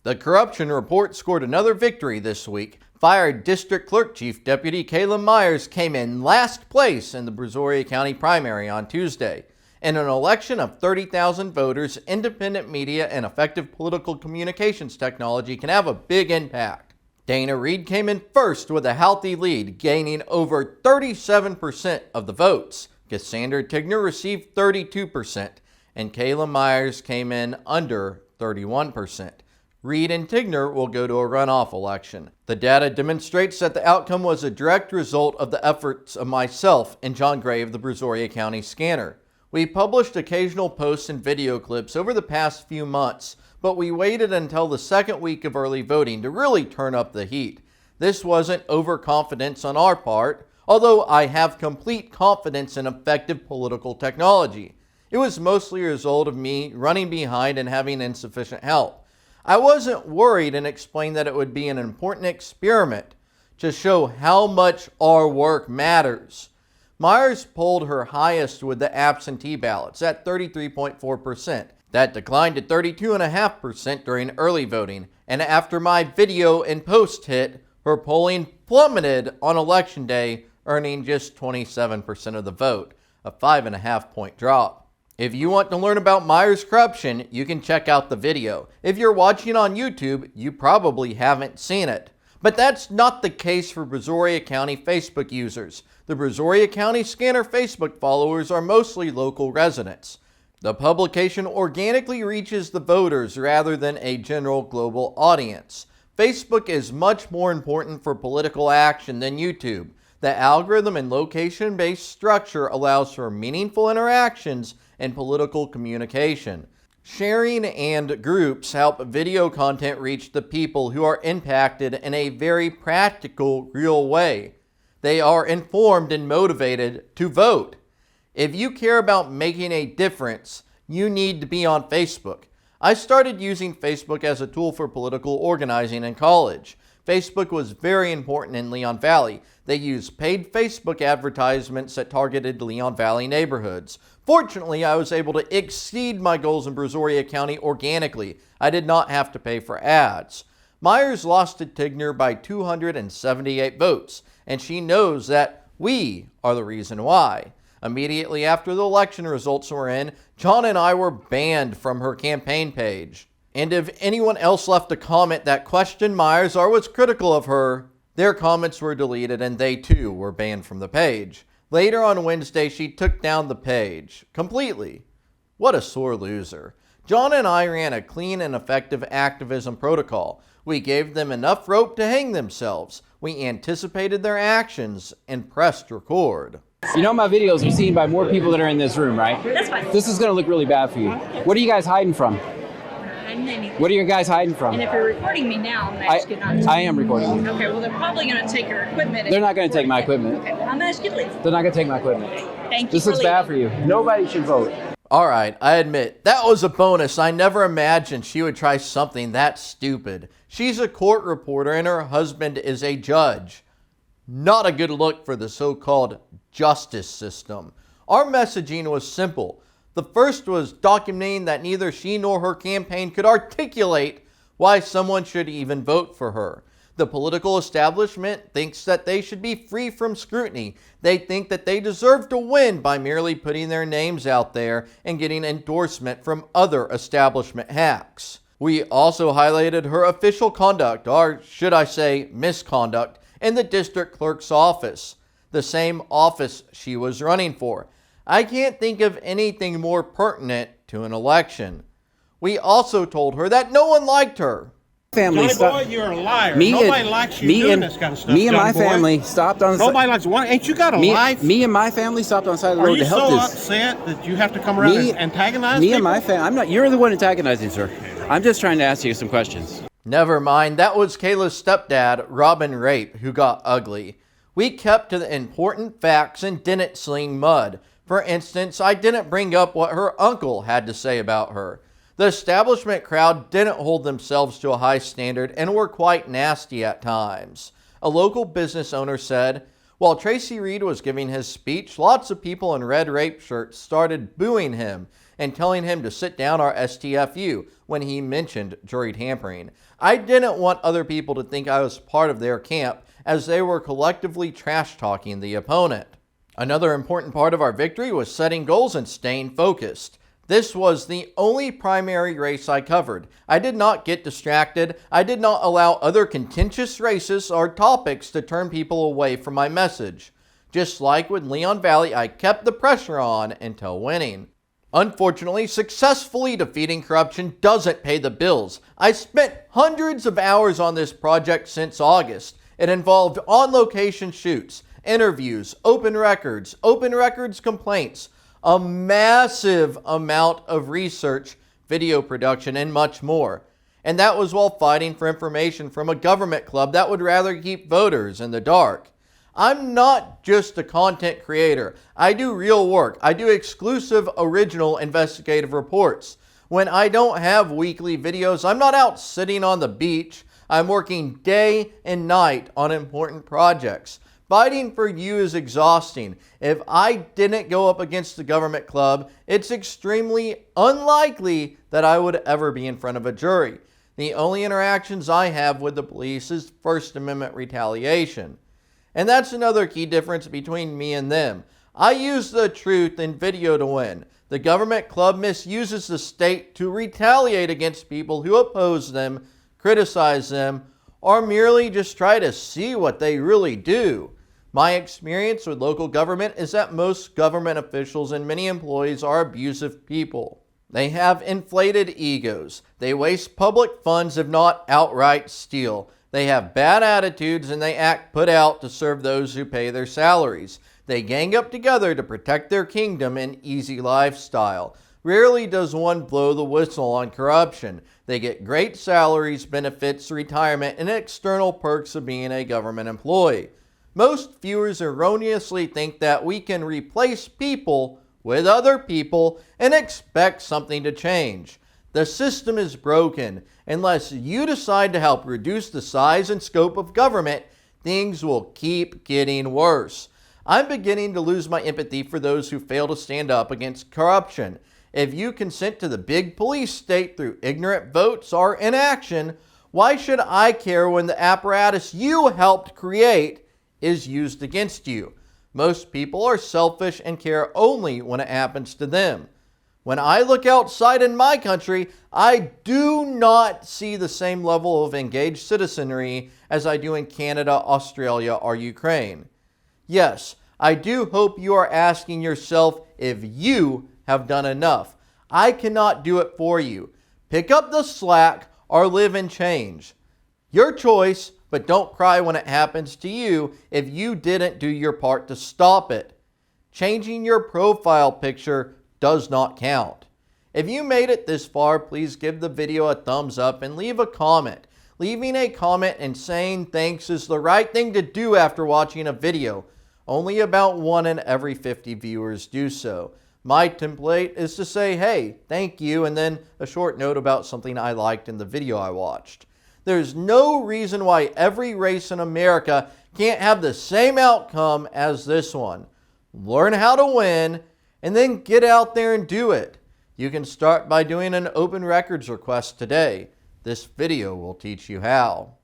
The corruption report scored another victory this week. Fired District Clerk Chief Deputy Kayla Myers came in last place in the Brazoria County primary on Tuesday. In an election of 30,000 voters, independent media and effective political communications technology can have a big impact. Dana Reed came in first with a healthy lead, gaining over 37% of the votes. Cassandra Tigner received 32%, and Kayla Myers came in under 31%. Reed and Tigner will go to a runoff election. The data demonstrates that the outcome was a direct result of the efforts of myself and John Gray of the Brazoria County Scanner. We published occasional posts and video clips over the past few months, but we waited until the second week of early voting to really turn up the heat. This wasn't overconfidence on our part, although I have complete confidence in effective political technology. It was mostly a result of me running behind and having insufficient help. I wasn't worried and explained that it would be an important experiment to show how much our work matters. Myers polled her highest with the absentee ballots at 33.4%. That declined to 32.5% during early voting, and after my video and post hit, her polling plummeted on election day, earning just 27% of the vote, a 5.5-point drop. If you want to learn about Myers' corruption, you can check out the video. If you're watching on YouTube, you probably haven't seen it. But that's not the case for Brazoria County Facebook users. The Brazoria County Scanner Facebook followers are mostly local residents. The publication organically reaches the voters rather than a general global audience. Facebook is much more important for political action than YouTube. The algorithm and location-based structure allows for meaningful interactions and political communication. Sharing and groups help video content reach the people who are impacted in a very practical, real way. They are informed and motivated to vote. If you care about making a difference, you need to be on Facebook. I started using Facebook as a tool for political organizing in college. Facebook was very important in Leon Valley. They used paid Facebook advertisements that targeted Leon Valley neighborhoods. Fortunately, I was able to exceed my goals in Brazoria County organically. I did not have to pay for ads. Myers lost to Tigner by 278 votes, and she knows that we are the reason why. Immediately after the election results were in, John and I were banned from her campaign page. And if anyone else left a comment that questioned Myers or was critical of her, their comments were deleted and they too were banned from the page. Later on Wednesday, she took down the page completely. What a sore loser. John and I ran a clean and effective activism protocol. We gave them enough rope to hang themselves. We anticipated their actions and pressed record. You know my videos are seen by more people that are in this room, right? That's fine. This is going to look really bad for you. What are you guys hiding from? What are you guys hiding from? And if you're recording me now, I'm asking not to. I am recording you. Okay, well, they're probably going to take your equipment. They're not going to take my equipment. Okay, well, I'm going to ask you to leave. They're not going to take my equipment. Thank you. This looks bad for you. Nobody should vote. All right, I admit, that was a bonus. I never imagined she would try something that stupid. She's a court reporter and her husband is a judge. Not a good look for the so-called justice system. Our messaging was simple. The first was documenting that neither she nor her campaign could articulate why someone should even vote for her. The political establishment thinks that they should be free from scrutiny. They think that they deserve to win by merely putting their names out there and getting endorsement from other establishment hacks. We also highlighted her official conduct, or should I say misconduct, in the district clerk's office, the same office she was running for. I can't think of anything more pertinent to an election. We also told her that no one liked her. Johnny boy, you're a liar. Nobody likes you doing this kind of stuff. Me and my family stopped on. Nobody likes you. Ain't you got a life? Me and my family stopped on the side of the road to help this. Are you so upset that you have to come around and antagonize me people? And my family. I'm not. You're the one antagonizing, sir. I'm just trying to ask you some questions. Never mind. That was Kayla's stepdad, Robin Rape, who got ugly. We kept to the important facts and didn't sling mud. For instance, I didn't bring up what her uncle had to say about her. The establishment crowd didn't hold themselves to a high standard and were quite nasty at times. A local business owner said, while Tracy Reed was giving his speech, lots of people in red rape shirts started booing him and telling him to sit down our STFU when he mentioned jury tampering. I didn't want other people to think I was part of their camp, as they were collectively trash-talking the opponent. Another important part of our victory was setting goals and staying focused. This was the only primary race I covered. I did not get distracted. I did not allow other contentious races or topics to turn people away from my message. Just like with Leon Valley, I kept the pressure on until winning. Unfortunately, successfully defeating corruption doesn't pay the bills. I spent hundreds of hours on this project since August. It involved on-location shoots, interviews, open records complaints, a massive amount of research, video production, and much more. And that was while fighting for information from a government club that would rather keep voters in the dark. I'm not just a content creator. I do real work. I do exclusive, original investigative reports. When I don't have weekly videos, I'm not out sitting on the beach. I'm working day and night on important projects. Fighting for you is exhausting. If I didn't go up against the government club, it's extremely unlikely that I would ever be in front of a jury. The only interactions I have with the police is First Amendment retaliation. And that's another key difference between me and them. I use the truth in video to win. The government club misuses the state to retaliate against people who oppose them, criticize them, or merely just try to see what they really do. My experience with local government is that most government officials and many employees are abusive people. They have inflated egos. They waste public funds, if not outright steal. They have bad attitudes and they act put out to serve those who pay their salaries. They gang up together to protect their kingdom and easy lifestyle. Rarely does one blow the whistle on corruption. They get great salaries, benefits, retirement, and external perks of being a government employee. Most viewers erroneously think that we can replace people with other people and expect something to change. The system is broken. Unless you decide to help reduce the size and scope of government, things will keep getting worse. I'm beginning to lose my empathy for those who fail to stand up against corruption. If you consent to the big police state through ignorant votes or inaction, why should I care when the apparatus you helped create is used against you? Most people are selfish and care only when it happens to them. When I look outside in my country, I do not see the same level of engaged citizenry as I do in Canada, Australia, or Ukraine. Yes, I do hope you are asking yourself if you have done enough. I cannot do it for you. Pick up the slack or live in change. Your choice, but don't cry when it happens to you if you didn't do your part to stop it. Changing your profile picture does not count. If you made it this far, please give the video a thumbs up and leave a comment. Leaving a comment and saying thanks is the right thing to do after watching a video. Only about 1 in every 50 viewers do so. My template is to say, hey, thank you, and then a short note about something I liked in the video I watched. There's no reason why every race in America can't have the same outcome as this one. Learn how to win, and then get out there and do it. You can start by doing an open records request today. This video will teach you how.